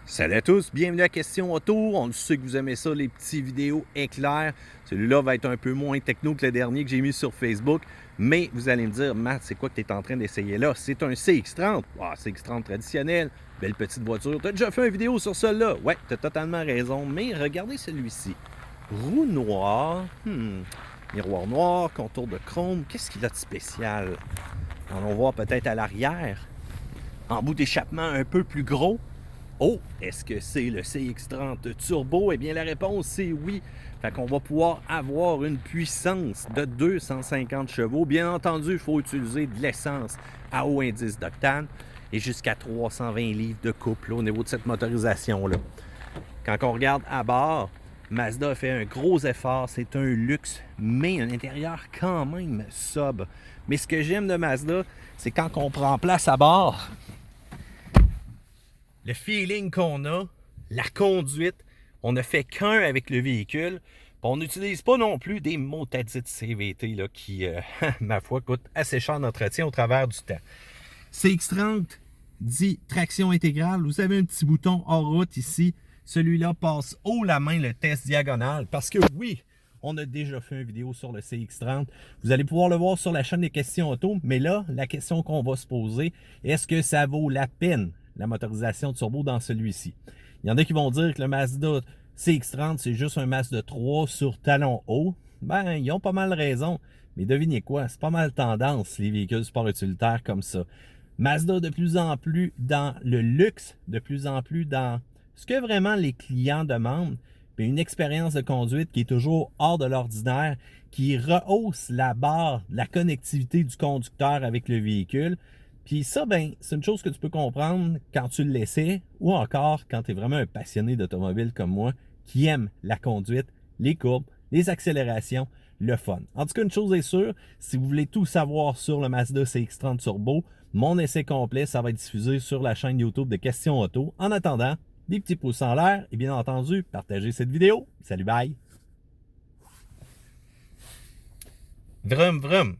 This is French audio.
Salut à tous, bienvenue à Question Auto. On le sait que vous aimez ça, les petites vidéos éclairs. Celui-là va être un peu moins techno que le dernier que j'ai mis sur Facebook. Mais vous allez me dire, Matt, c'est quoi que tu es en train d'essayer là? C'est un CX-30. Ah, CX-30 traditionnel, belle petite voiture. Tu as déjà fait une vidéo sur celle-là? Ouais, tu as totalement raison. Mais regardez celui-ci. Roue noire, miroir noir, contour de chrome. Qu'est-ce qu'il a de spécial? Allons voir peut-être à l'arrière. En bout d'échappement un peu plus gros. Oh, est-ce que c'est le CX-30 Turbo? Eh bien, la réponse, c'est oui. Fait qu'on va pouvoir avoir une puissance de 250 chevaux. Bien entendu, il faut utiliser de l'essence à haut indice d'octane et jusqu'à 320 livres de couple au niveau de cette motorisation-là. Quand on regarde à bord, Mazda a fait un gros effort. C'est un luxe, mais un intérieur quand même sobre. Mais ce que j'aime de Mazda, c'est quand on prend place à bord, le feeling qu'on a, la conduite, on ne fait qu'un avec le véhicule. On n'utilise pas non plus des motadites CVT là, qui, ma foi, coûtent assez cher d'entretien au travers du temps. CX-30 dit traction intégrale. Vous avez un petit bouton hors route ici. Celui-là passe haut la main le test diagonal parce que oui, on a déjà fait une vidéo sur le CX-30. Vous allez pouvoir le voir sur la chaîne des questions auto. Mais là, la question qu'on va se poser, est-ce que ça vaut la peine la motorisation turbo dans celui-ci? Il y en a qui vont dire que le Mazda CX-30, c'est juste un Mazda 3 sur talon haut. Ben, ils ont pas mal raison. Mais devinez quoi, c'est pas mal tendance, les véhicules sport utilitaires comme ça. Mazda de plus en plus dans le luxe, de plus en plus dans ce que vraiment les clients demandent, puis une expérience de conduite qui est toujours hors de l'ordinaire, qui rehausse la barre de la connectivité du conducteur avec le véhicule. Puis ça, ben, c'est une chose que tu peux comprendre quand tu le laissais ou encore quand tu es vraiment un passionné d'automobile comme moi qui aime la conduite, les courbes, les accélérations, le fun. En tout cas, une chose est sûre, si vous voulez tout savoir sur le Mazda CX-30 Turbo, mon essai complet, ça va être diffusé sur la chaîne YouTube de Questions Auto. En attendant, des petits pouces en l'air et bien entendu, partagez cette vidéo. Salut, bye! Vroom, vroom!